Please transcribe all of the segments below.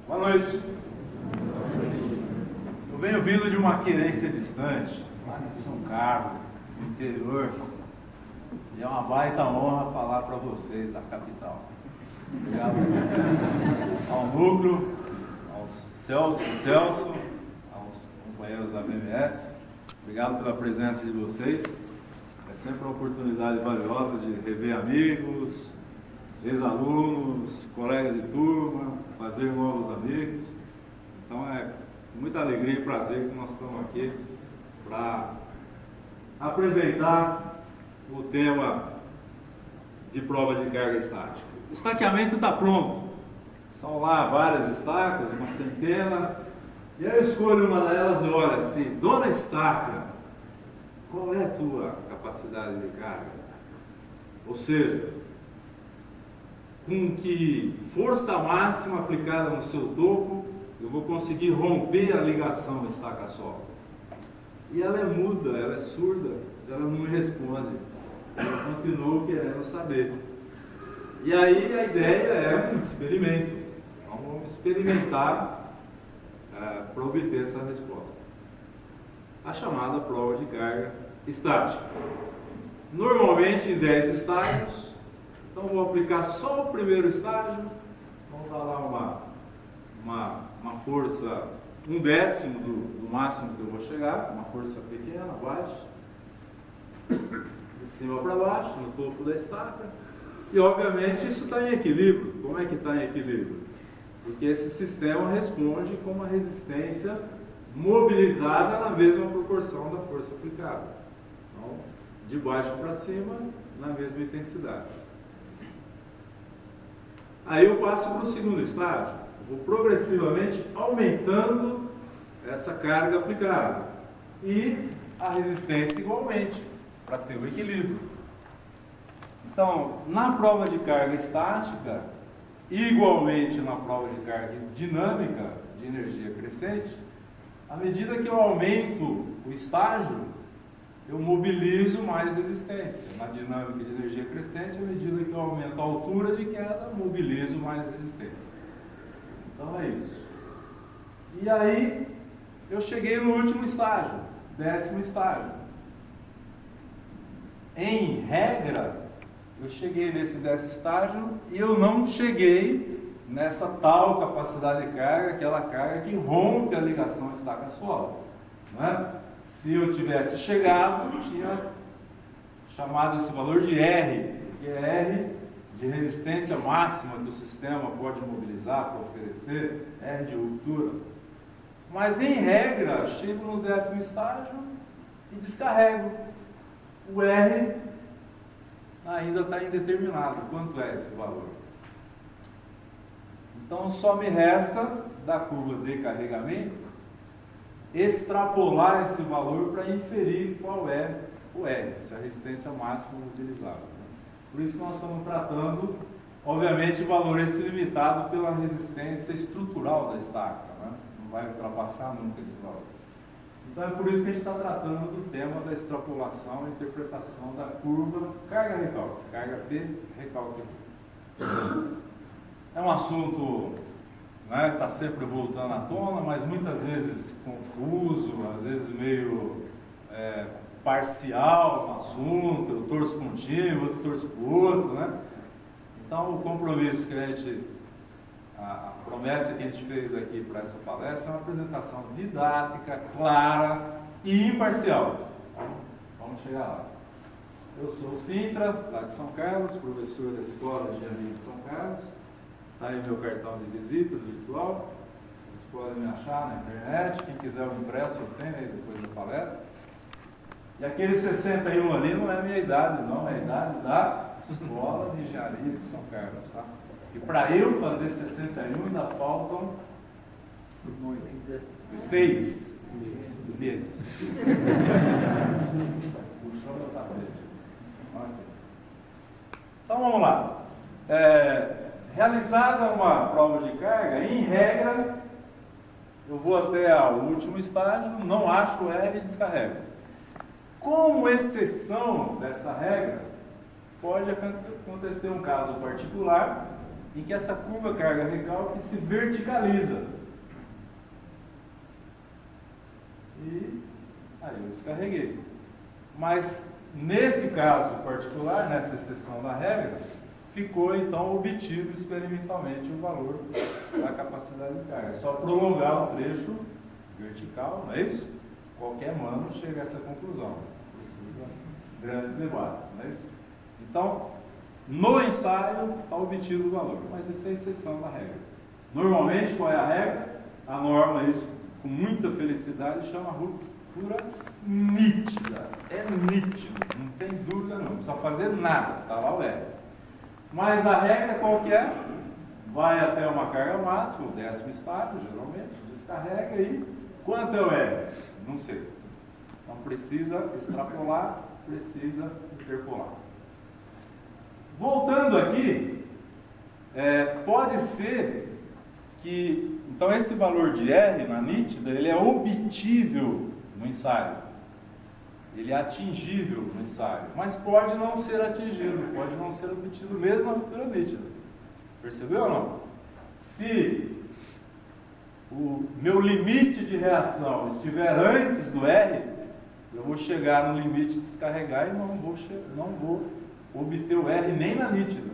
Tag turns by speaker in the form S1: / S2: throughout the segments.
S1: Boa noite. Eu venho vindo de uma querência distante, lá em São Carlos, no interior, e é uma baita honra falar para vocês da capital. Obrigado ao núcleo, ao Celso, aos companheiros da BMS. Obrigado pela presença de vocês. É sempre uma oportunidade valiosa de rever amigos, ex-alunos, colegas de turma, fazer novos amigos. Então é com muita alegria e prazer que nós estamos aqui para apresentar o tema de prova de carga estática. O estaqueamento está pronto. São lá várias estacas, uma centena. E aí eu escolho uma delas e olho assim, dona estaca, qual é a tua capacidade de carga? Ou seja, com que força máxima aplicada no seu topo, eu vou conseguir romper a ligação estaca-solo. E ela é muda, ela é surda, ela não me responde. Eu continuo querendo saber. E aí a ideia é um experimento. Vamos experimentar para obter essa resposta. A chamada prova de carga estática. Normalmente em 10 estágios. Então vou aplicar só o primeiro estágio. Vamos dar lá uma força, 1/10 do máximo que eu vou chegar, uma força pequena, baixa, de cima para baixo, no topo da estaca. E obviamente isso está em equilíbrio. Como é que está em equilíbrio? Porque esse sistema responde com uma resistência mobilizada na mesma proporção da força aplicada. Então, de baixo para cima, na mesma intensidade. Aí eu passo para o segundo estágio. Vou progressivamente aumentando essa carga aplicada. E a resistência igualmente, para ter o equilíbrio. Então, na prova de carga estática, igualmente na prova de carga dinâmica de energia crescente, à medida que eu aumento o estágio, eu mobilizo mais resistência. Na dinâmica de energia crescente, à medida que eu aumento a altura de queda, mobilizo mais resistência. Então é isso. E aí, eu cheguei no último estágio, 10º estágio. Em regra, eu cheguei nesse 10º estágio e eu não cheguei nessa tal capacidade de carga, aquela carga que rompe a ligação estaca-solo. Né? Se eu tivesse chegado, eu tinha chamado esse valor de R, que é R de resistência máxima que o sistema pode mobilizar para oferecer, R de ruptura. Mas em regra, chego no 10º estágio e descarrego. O R ainda está indeterminado. Quanto é esse valor? Então só me resta, da curva de carregamento, extrapolar esse valor para inferir qual é o R, essa resistência máxima utilizável. Por isso nós estamos tratando, obviamente, o valor esse limitado pela resistência estrutural da estaca, né? Não vai ultrapassar nunca esse valor. Então é por isso que a gente está tratando do tema da extrapolação e interpretação da curva carga-recalque, carga P, recalque P. É um assunto, né, está sempre voltando à tona, mas muitas vezes confuso, às vezes meio parcial no assunto, eu torço para um time, outro torço para o outro, né? Então o compromisso que a promessa que a gente fez aqui para essa palestra é uma apresentação didática, clara e imparcial. Vamos chegar lá. Eu sou o Sintra, lá de São Carlos, professor da Escola de Engenharia de São Carlos. Está aí meu cartão de visitas virtual. Vocês podem me achar na internet. Quem quiser o impresso, eu tenho aí depois da palestra. E aquele 61 ali não é a minha idade, não. É a idade da Escola de Engenharia de São Carlos, tá? E para eu fazer 61 ainda faltam 6 meses. Puxou meu tapete. Então vamos lá. Realizada uma prova de carga, em regra, eu vou até o último estágio, não acho o R e descarrego. Como exceção dessa regra, pode acontecer um caso particular em que essa curva carga-recalque se verticaliza. E aí eu descarreguei. Mas nesse caso particular, nessa exceção da regra, ficou então obtido experimentalmente o valor da capacidade de carga. É só prolongar o trecho vertical, não é isso? Qualquer mano chega a essa conclusão. Precisa de grandes debates, não é isso? Então, no ensaio está obtido o valor, mas essa é a exceção da regra. Normalmente, qual é a regra? A norma, isso com muita felicidade, chama ruptura nítida. É nítido, não tem dúvida não precisa fazer nada, está lá o R. Mas a regra qual que é? Vai até uma carga máxima, o 10º estágio, geralmente, descarrega e quanto é o R? Não sei. Então precisa extrapolar, precisa interpolar. Voltando aqui, pode ser que, então esse valor de R na nítida, ele é obtível no ensaio. Ele é atingível no ensaio, mas pode não ser atingido, pode não ser obtido mesmo na ruptura nítida. Percebeu ou não? Se o meu limite de reação estiver antes do R, eu vou chegar no limite de descarregar e não vou obter o R nem na nítida.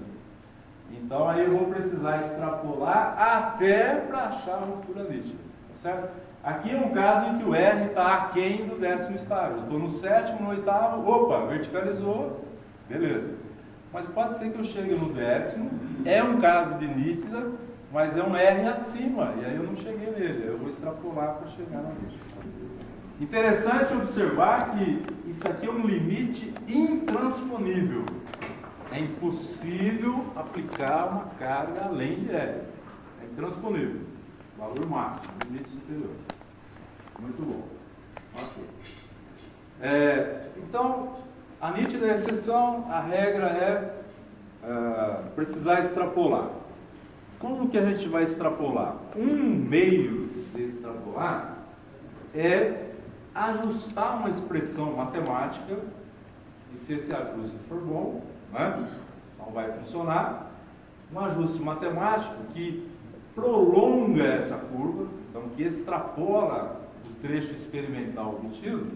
S1: Então aí eu vou precisar extrapolar até para achar a ruptura nítida, tá certo? Aqui é um caso em que o R está aquém do 10º estágio. Eu estou no 7º, no 8º, opa, verticalizou, beleza. Mas pode ser que eu chegue no 10º, é um caso de nítida, mas é um R acima, e aí eu não cheguei nele, eu vou extrapolar para chegar na nítida. Interessante observar que isso aqui é um limite intransponível. É impossível aplicar uma carga além de R. É intransponível. Valor máximo, limite superior. Muito bom. Ok. Então, a nítida é a exceção, a regra é precisar extrapolar. Como que a gente vai extrapolar? Um meio de extrapolar é ajustar uma expressão matemática, e se esse ajuste for bom, né, então vai funcionar. Um ajuste matemático que prolonga essa curva, então que extrapola o trecho experimental obtido,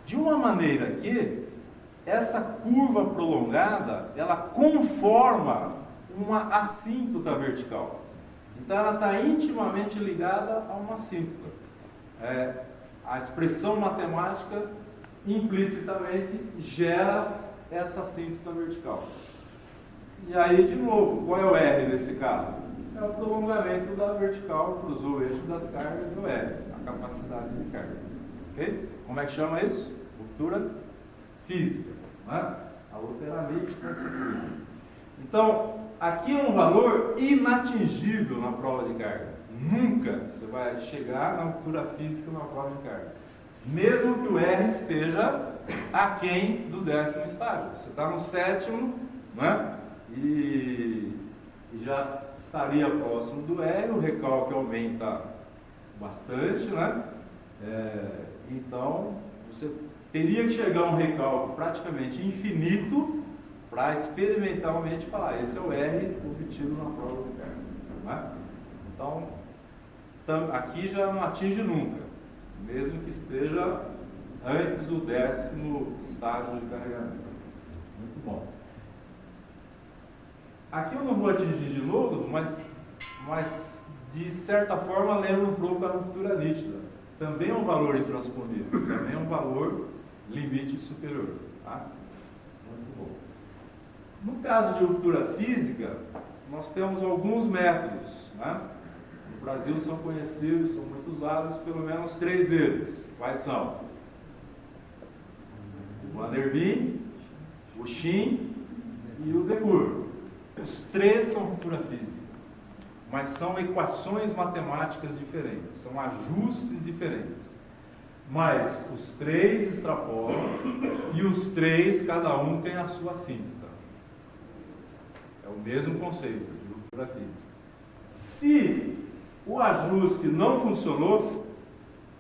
S1: de uma maneira que essa curva prolongada, ela conforma uma assíntota vertical. Então ela está intimamente ligada a uma assíntota. A expressão matemática implicitamente gera essa assíntota vertical. E aí, de novo, qual é o R desse caso? É o prolongamento da vertical, cruzou o eixo das cargas do R, a capacidade de carga. Ok? Como é que chama isso? Ruptura física. Né? A outra era nítica, essa física. Então, aqui é um valor inatingível na prova de carga. Nunca você vai chegar na ruptura física na prova de carga. Mesmo que o R esteja aquém do 10º estágio. Você está no 7º, né? E já estaria próximo do R, o recalque aumenta bastante, né? Então, você teria que chegar a um recalque praticamente infinito para experimentalmente falar, esse é o R obtido na prova de carga. Né? Então, aqui já não atinge nunca, mesmo que esteja antes do 10º estágio de carregamento. Muito bom. Aqui eu não vou atingir de novo, mas de certa forma lembra um pouco a ruptura nítida. Também é um valor intransponível, também é um valor limite superior. Tá? Muito bom. No caso de ruptura física, nós temos alguns métodos. Né? No Brasil são conhecidos, são muito usados, pelo menos 3 deles. Quais são? O Van der Wijn, o Shin e o De Boer. Os 3 são ruptura física, mas são equações matemáticas diferentes, são ajustes diferentes. Mas os 3 extrapolam e os 3, cada um tem a sua assíntota. É o mesmo conceito de ruptura física. Se o ajuste não funcionou,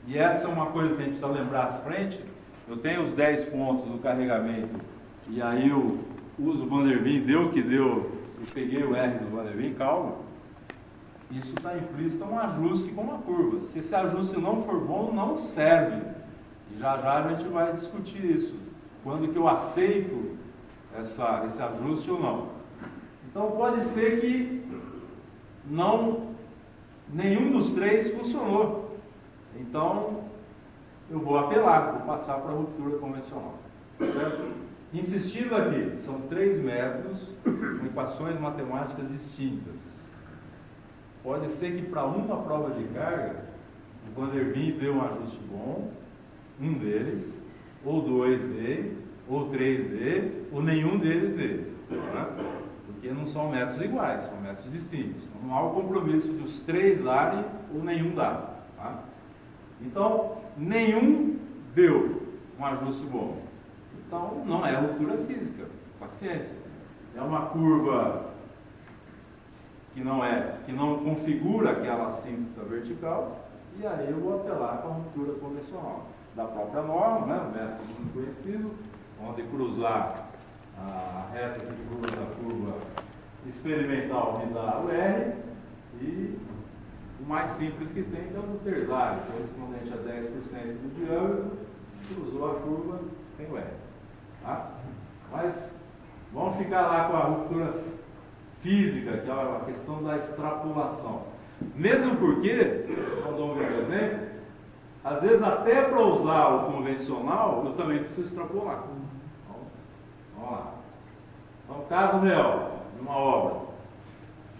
S1: e essa é uma coisa que a gente precisa lembrar à frente, eu tenho os 10 pontos do carregamento, e aí eu uso o Van der Wijn, deu o que deu, peguei o R do Van der Wien, calma, isso está implícito um ajuste com uma curva. Se esse ajuste não for bom, não serve. E já já a gente vai discutir isso. Quando que eu aceito esse ajuste ou não. Então pode ser que nenhum dos três funcionou. Então eu vou apelar, vou passar para a ruptura convencional. Certo? Insistindo aqui, são 3 métodos com equações matemáticas distintas. Pode ser que para uma prova de carga, o Van der Wien dê um ajuste bom, um deles, ou 2 dê, ou 3 dê, ou nenhum deles dê. Tá? Porque não são métodos iguais, são métodos distintos. Então, não há o compromisso de os 3 darem ou nenhum dar. Tá? Então, nenhum deu um ajuste bom. Então, não é ruptura física, paciência. É uma curva que não configura aquela assíntota vertical, e aí eu vou apelar para a ruptura convencional. Da própria norma, né, o método muito conhecido, onde cruzar a reta que cruza a curva experimental me dá o R, e o mais simples que tem é o do terçário, correspondente a 10% do diâmetro, cruzou a curva, tem o R. Tá? Mas vamos ficar lá com a ruptura física, que é a questão da extrapolação. Mesmo porque, nós vamos ver um exemplo, às vezes até para usar o convencional, eu também preciso extrapolar. Então, vamos lá. Então, caso real, de uma obra,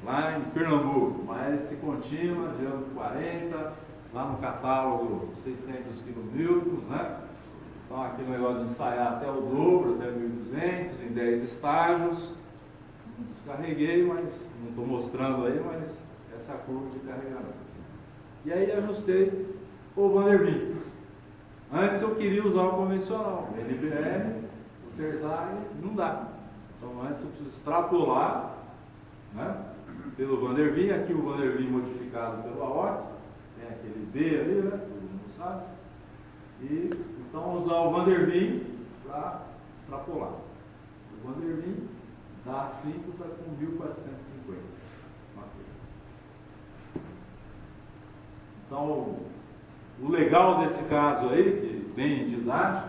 S1: lá em Pernambuco, uma hélice contínua, diâmetro 40, lá no catálogo 600 kN, né? Então, aqui o negócio de ensaiar até o dobro, até 1200, em 10 estágios. Descarreguei, mas não estou mostrando aí, mas essa é a curva de carregamento. E aí ajustei o Van der Wien. Antes eu queria usar o convencional, o NBR, o terçário, não dá. Então antes eu preciso extrapolar, né, pelo Van der Wien, aqui o Van der Wien modificado pelo AOC, tem aquele B ali, né, todo mundo sabe. E então usar o Van der Wien para extrapolar. O Van der Wien dá assíntota com 1450. Então, o legal desse caso aí, que bem didático,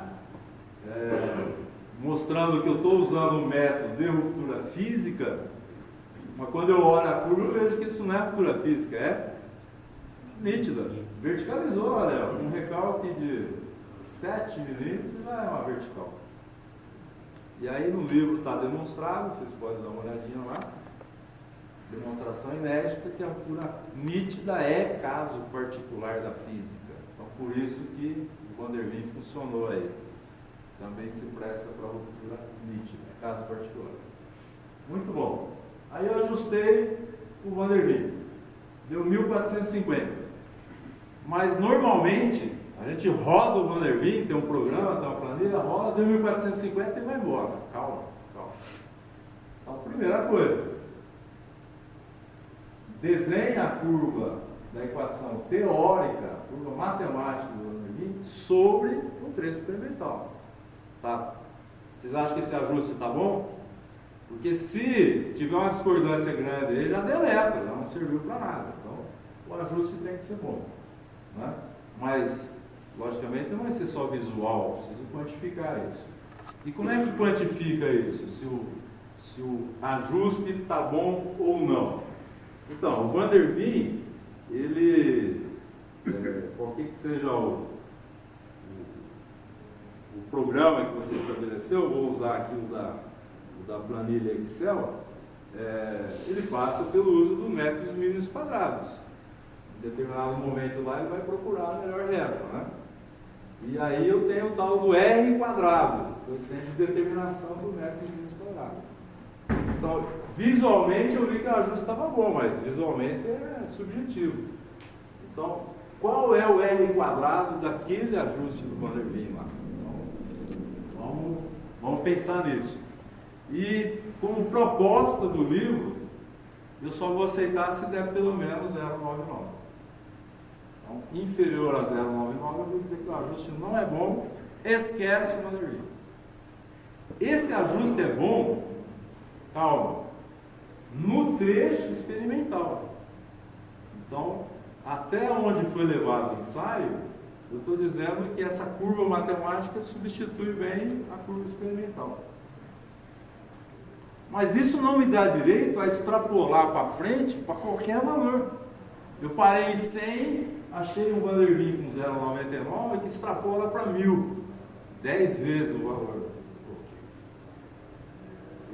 S1: mostrando que eu estou usando um método de ruptura física, mas quando eu olho a curva eu vejo que isso não é ruptura física, é nítida. Verticalizou, olha, um recalque de 7 milímetros já é uma vertical. E aí no livro está demonstrado, vocês podem dar uma olhadinha lá, demonstração inédita que a ruptura nítida é caso particular da física. Então por isso que o Van der Wien funcionou aí. Também se presta para a ruptura nítida, caso particular. Muito bom. Aí eu ajustei o Van der Wien. Deu 1450. Mas normalmente a gente roda o Van der Wien, tem um programa, tem uma planilha, roda, deu 1450 e vai embora. Calma, calma. Então, primeira coisa, desenha a curva da equação teórica, a curva matemática do Van der Wien, sobre o trecho experimental. Tá? Vocês acham que esse ajuste está bom? Porque se tiver uma discordância grande, ele já deleta, já não serviu para nada. Então, o ajuste tem que ser bom. Né? Mas, logicamente, não vai ser só visual, preciso quantificar isso. E como é que quantifica isso? Se o ajuste está bom ou não? Então, o Van der Wien, ele, qualquer que seja o programa que você estabeleceu, eu vou usar aqui o da planilha Excel, ele passa pelo uso do método dos mínimos quadrados. Em determinado momento lá ele vai procurar a melhor reta, né? E aí eu tenho o tal do R quadrado, coeficiente de determinação do método dos mínimos quadrados. Então, visualmente eu vi que o ajuste estava bom, mas visualmente é subjetivo. Então, qual é o R quadrado daquele ajuste do Van der Wien lá? Então, vamos pensar nisso. E como proposta do livro, eu só vou aceitar se der pelo menos 0,99. Então, inferior a 0,99, eu vou dizer que o ajuste não é bom, esquece o Van der Wien. Esse ajuste é bom, calma, no trecho experimental. Então, até onde foi levado o ensaio, eu estou dizendo que essa curva matemática substitui bem a curva experimental. Mas isso não me dá direito a extrapolar para frente para qualquer valor. Eu parei em 100, achei um Van der Waals com 0,99 que extrapola para 1000, 10 vezes o valor.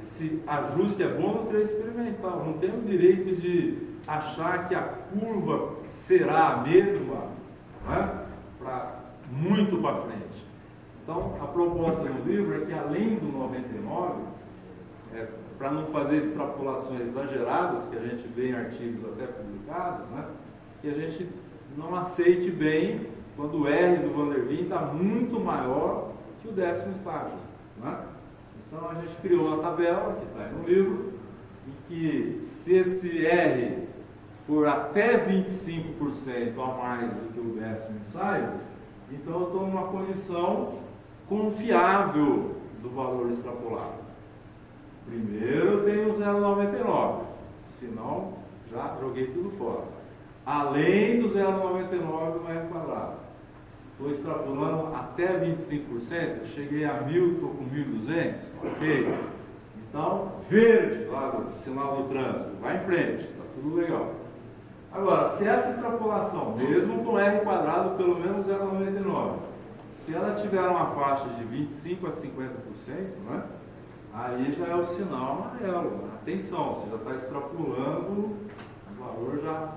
S1: Esse ajuste é bom no trecho experimental. Não tenho o direito de achar que a curva será a mesma, né, para muito para frente. Então, a proposta do livro é que, além do 99, para não fazer extrapolações exageradas, que a gente vê em artigos até publicados, né, que a gente não aceite bem quando o R do Van der Waals está muito maior que o 10º estágio. Né? Então, a gente criou uma tabela, que está aí no livro, em que se esse R for até 25% a mais do que o 10º ensaio, então eu estou numa condição confiável do valor extrapolado. Primeiro eu tenho 0,99, senão já joguei tudo fora. Além do 0,99 no R quadrado. Estou extrapolando até 25%, cheguei a 1000, estou com 1200, ok? Então, verde, lá do sinal do trânsito, vai em frente, está tudo legal. Agora, se essa extrapolação, mesmo com R quadrado pelo menos 0,99, se ela tiver uma faixa de 25% a 50%, né, aí já é o sinal amarelo. Atenção, você já está extrapolando um valor já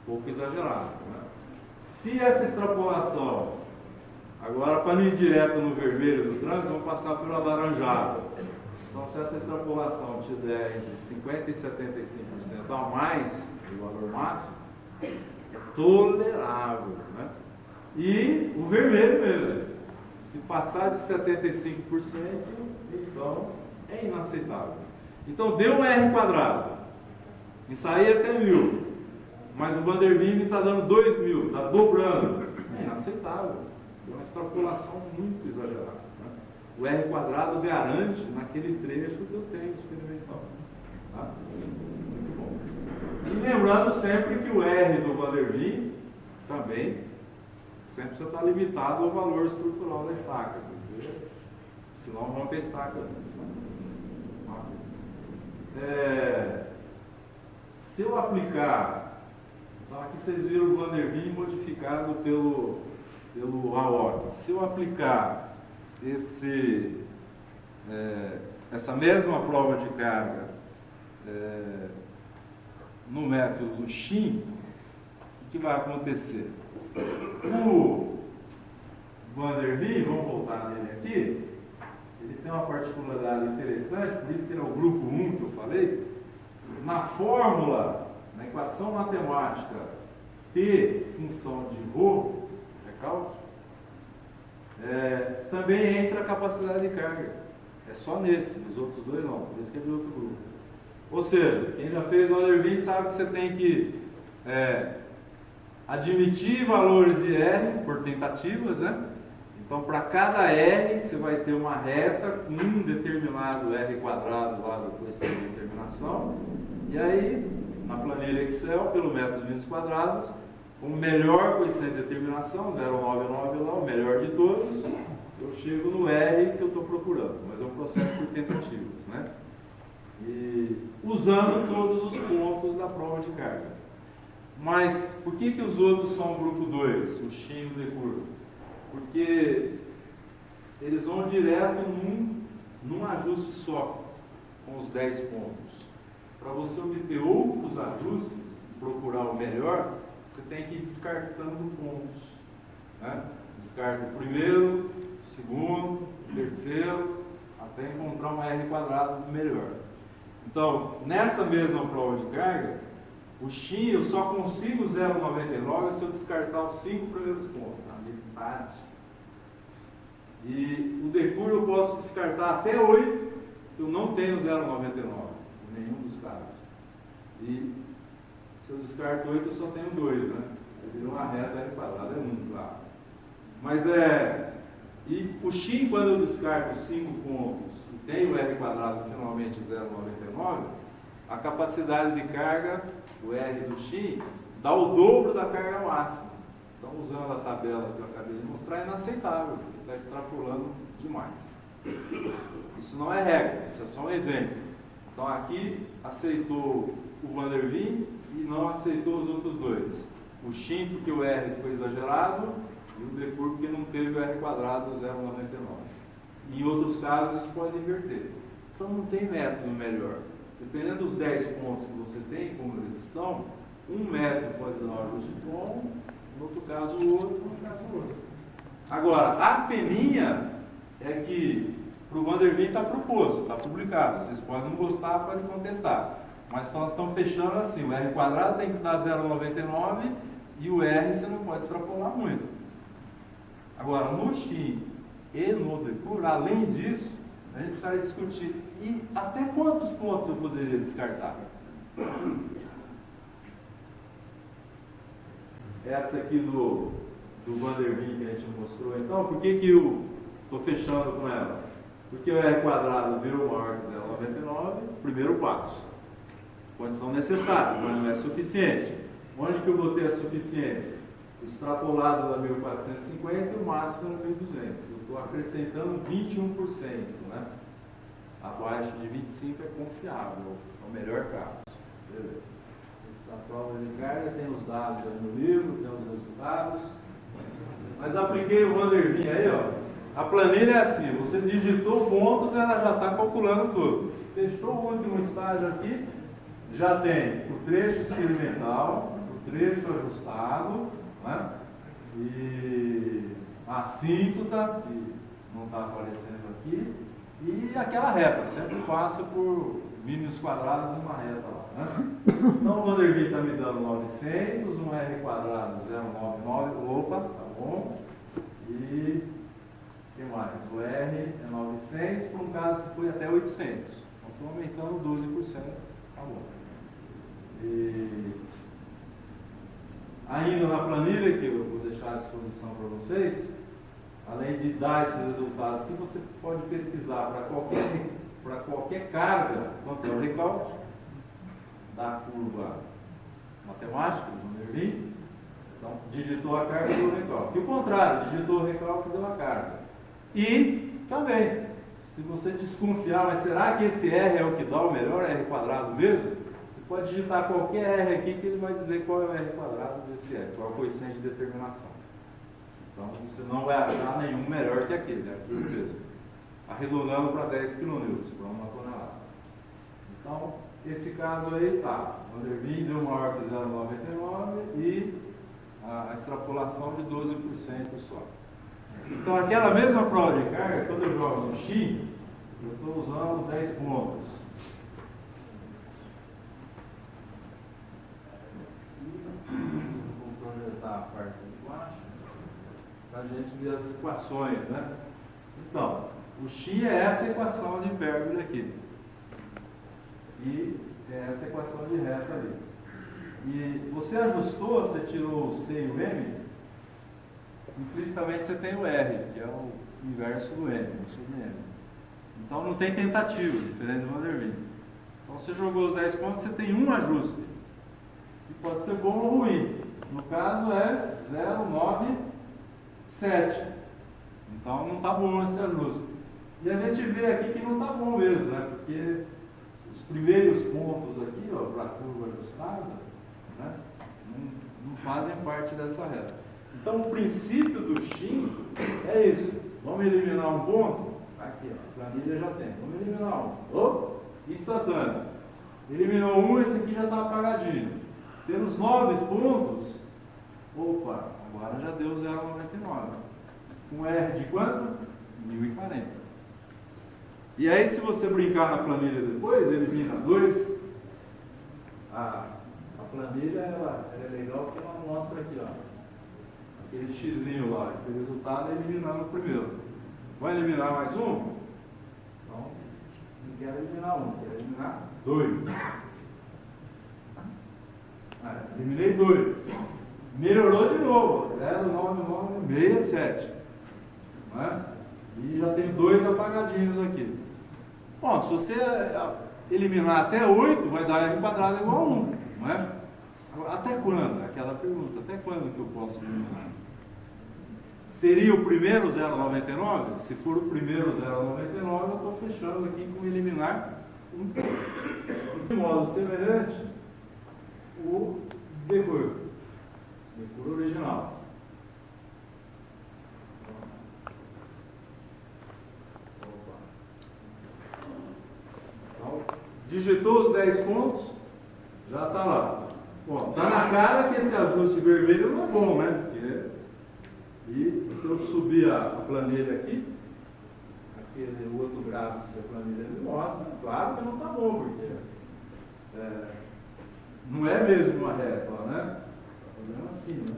S1: um pouco exagerado. Né? Se essa extrapolação, agora para não ir direto no vermelho do trânsito, vamos passar pelo alaranjado. Então, se essa extrapolação tiver entre 50% e 75% a mais do valor máximo, é tolerável. Né? E o vermelho mesmo. Se passar de 75%, então é inaceitável. Então, deu um R quadrado. Ensaiei até 1000. Mas o Van der Waals está dando 2000, está dobrando. É inaceitável. É uma extrapolação muito exagerada. Né? O R quadrado garante naquele trecho que eu tenho experimental. Tá? Muito bom. E lembrando sempre que o R do Van der Waals também sempre você está limitado ao valor estrutural da estaca. Porque senão rompe a estaca antes. Né? Se eu aplicar. Então, aqui vocês viram o Van der Waals modificado pelo AOC. Se eu aplicar essa mesma prova de carga no método do Shin, o que vai acontecer? O Van der Waals, vamos voltar nele aqui, ele tem uma particularidade interessante, por isso que ele é o grupo 1 que eu falei. Na fórmula, na equação matemática P função de ρ, recalque, também entra a capacidade de carga. É só nesse, nos outros dois não, por isso que é de outro grupo. Ou seja, quem já fez o Van der Waals sabe que você tem que admitir valores de R por tentativas, né? Então, para cada R, você vai ter uma reta com um determinado R quadrado lá do coeficiente de determinação. E aí, na planilha Excel, pelo método de índices quadrados, o melhor coeficiente de determinação, 0,99 lá, o melhor de todos, eu chego no R que eu estou procurando. Mas é um processo por tentativas, né? E usando todos os pontos da prova de carga. Mas por que os outros são o grupo 2, o Shin e o decurvo? Porque eles vão direto num ajuste só, com os 10 pontos. Para você obter outros ajustes, procurar o melhor, você tem que ir descartando pontos. Né? Descarta o primeiro, o segundo, o terceiro, até encontrar um R quadrado melhor. Então, nessa mesma prova de carga, o Shin eu só consigo 0,99 se eu descartar os 5 primeiros pontos, a metade. E o decurvo eu posso descartar até 8, eu não tenho 0,99, em nenhum dos casos. E se eu descarto 8, eu só tenho 2, né? Eu viro uma reta R quadrada, é muito claro. Mas e o Shin, quando eu descarto 5 pontos e tenho R quadrado finalmente 0,99, a capacidade de carga, o R do X, dá o dobro da carga máxima. Então, usando a tabela que eu acabei de mostrar, é inaceitável, porque está extrapolando demais. Isso não é regra, isso é só um exemplo. Então, aqui aceitou o Van der Wien e não aceitou os outros dois. O X porque o R ficou exagerado e o Depur porque não teve o R quadrado 0,99. Em outros casos, isso pode inverter. Então, não tem método melhor. Dependendo dos 10 pontos que você tem, como eles estão, um método pode dar um ajuste de tom, no outro caso o outro, no outro caso o outro. Agora, a peninha é que para o Van der Wien está proposto, está publicado. Vocês podem não gostar, podem contestar. Mas nós estamos fechando assim, o R quadrado tem que dar 0,99 e o R você não pode extrapolar muito. Agora, no X e no Depur, além disso, a gente precisa discutir e até quantos pontos eu poderia descartar. Essa aqui do Van der Wien que a gente mostrou, então, por que eu estou fechando com ela? Porque o R quadrado virou maior que 0,99, primeiro passo. Condição necessária, mas não é suficiente. Onde que eu vou ter a suficiência? O extrapolado da 1450 e o máximo da 1200. Eu estou acrescentando 21%, né? Abaixo de 25% é confiável, é o melhor caso. Beleza. Essa prova de carga tem os dados aí no livro, tem os resultados. Mas apliquei o Van der Wien aí, ó. A planilha é assim, você digitou pontos, ela já está calculando tudo. Fechou o último estágio aqui, já tem o trecho experimental, o trecho ajustado, né? E a assíntota, que não está aparecendo aqui, e aquela reta, sempre passa por mínimos quadrados e uma reta lá, né? Então o Van der Wien está me dando 900, um R quadrado 0,99, opa, tá bom. E o que mais? O R é 900 para um caso que foi até 800. Então estou aumentando 12%, tá bom. E ainda na planilha, que eu vou deixar à disposição para vocês, além de dar esses resultados aqui, você pode pesquisar para qualquer carga quanto é o recalque da curva matemática do Van der Wien. Então, digitou a carga e deu o recalque. E o contrário, digitou o recalque e deu a carga. E também, se você desconfiar, mas será que esse R é o que dá o melhor R quadrado mesmo? Você pode digitar qualquer R aqui que ele vai dizer qual é o R quadrado desse R, qual é o coeficiente de determinação. Então você não vai achar nenhum melhor que aquele, é aquilo mesmo. Arredondando para 10 kN por uma tonelada. Então, esse caso aí tá. Van der Wien deu maior que 0,99 e a extrapolação de 12% só. Então, aquela mesma prova de carga, quando eu jogo no X, eu estou usando os 10 pontos. Vou projetar a parte de baixo para a gente ver as equações, né? Então, o X é essa equação de hipérbole aqui. E é essa equação de reta ali. E você ajustou, você tirou o C e o M, implicitamente você tem o R, que é o inverso do M, o sub M. Então não tem tentativa, diferente do Van der Wien. Então você jogou os 10 pontos, você tem um ajuste. E pode ser bom ou ruim. No caso é 0,97. Então não está bom esse ajuste. E a gente vê aqui que não está bom mesmo, né? Porque os primeiros pontos aqui, para a curva ajustada, né, não fazem parte dessa reta. Então o princípio do X é isso. Vamos eliminar um ponto? Aqui, ó, a planilha já tem. Vamos eliminar um. Instantâneo. Eliminou um, esse aqui já está apagadinho. Temos 9 pontos. Opa, agora já deu 0,99. Com R de quanto? 1040. E aí, se você brincar na planilha depois, elimina 2. A planilha ela é legal porque ela mostra aqui, ó, aquele xizinho lá, esse resultado é eliminando o primeiro. Vai eliminar mais um? Então, não quero eliminar um, quero eliminar 2. Eliminei 2. Melhorou de novo, 0,9967. Né? E já tem 2 apagadinhos aqui. Bom, se você eliminar até 8, vai dar R quadrado igual a 1, não é? Agora, até quando? Aquela pergunta, até quando que eu posso eliminar? Seria o primeiro 0,99? Se for o primeiro 0,99, eu estou fechando aqui com eliminar um ponto. De modo semelhante, o decurvo original. Então, digitou os 10 pontos, já está lá. Bom, está na cara que esse ajuste vermelho não é bom, né? E se eu subir a planilha aqui, aquele outro gráfico que a planilha me mostra, claro que não está bom, porque não é mesmo uma reta, né? Está fazendo assim, né?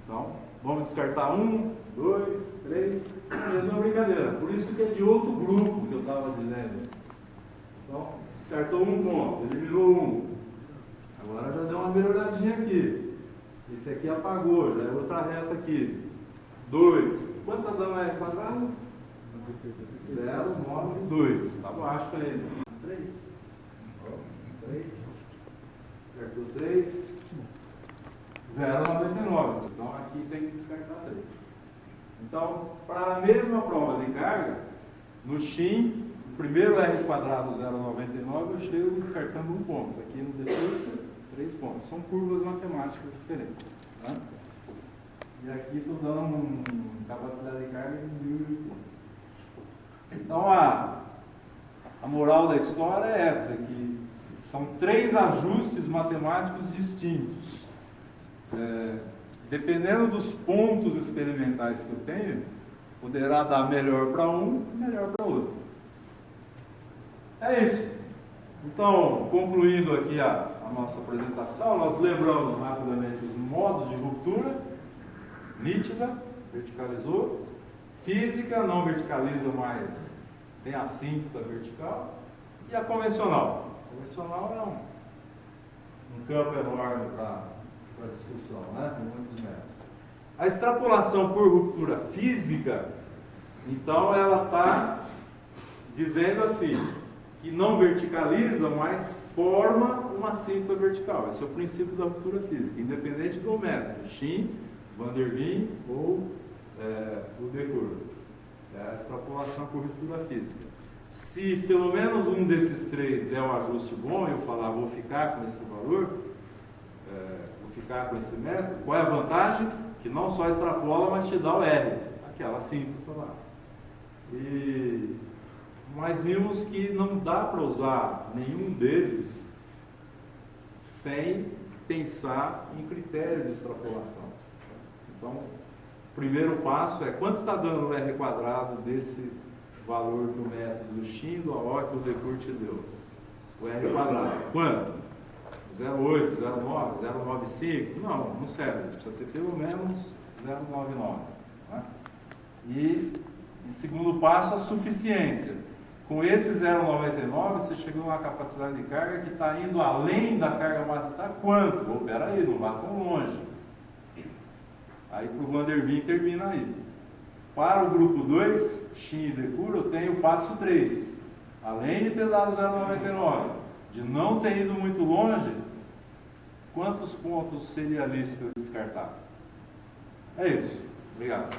S1: Então, vamos descartar 1, 2, 3, a mesma brincadeira. Por isso que é de outro grupo que eu estava dizendo. Então, descartou um ponto, eliminou um. Agora já deu uma melhoradinha aqui. Esse aqui apagou, já é outra reta aqui. 2. Quanto está dando R quadrado? 0,92. Está baixo ainda. 3. 3. Descartou 3. 0,99. Então aqui tem que descartar 3. Então, para a mesma prova de carga, no SHIM, o primeiro R quadrado 0,99, eu chego descartando um ponto. Aqui no decurvo, 3 pontos. São curvas matemáticas diferentes. Tá? E aqui estou dando uma capacidade de carga de 1.000 pontos. Então a moral da história é essa, que são 3 ajustes matemáticos distintos. Dependendo dos pontos experimentais que eu tenho, poderá dar melhor para um e melhor para outro. É isso. Então, concluindo aqui a nossa apresentação, nós lembramos rapidamente os modos de ruptura: nítida, verticalizou; física, não verticaliza, mas tem assíntota vertical; e a convencional. A convencional é um campo enorme para discussão, né? Tem muitos métodos. A extrapolação por ruptura física, então, ela está dizendo assim, que não verticaliza, mas forma uma assíntota vertical. Esse é o princípio da ruptura física, independente do método, SHIM, Van der Wien ou o decurvo. É a extrapolação por ruptura física. Se pelo menos um desses 3 der um ajuste bom, eu falar, vou ficar com esse valor, vou ficar com esse método, qual é a vantagem? Que não só extrapola, mas te dá o R, aquela assíntota lá. Mas vimos que não dá para usar nenhum deles sem pensar em critério de extrapolação. Então, o primeiro passo é quanto está dando o R quadrado desse valor do método do SHIM, do AOC, do decurvo te deu. O R quadrado. Quanto? 0,8, 0,9, 0,95? Não serve. Precisa ter pelo menos 0,99. Tá? E, em segundo passo, a suficiência. Com esse 0,99, você chegou a uma capacidade de carga que está indo além da carga máxima. Quanto? Oh, peraí, não vá tão longe. Aí para o Van der Wien termina aí. Para o grupo 2, SHIM e decurvo, eu tenho o passo 3. Além de ter dado 0,99, de não ter ido muito longe, quantos pontos seria lícito eu descartar? É isso. Obrigado.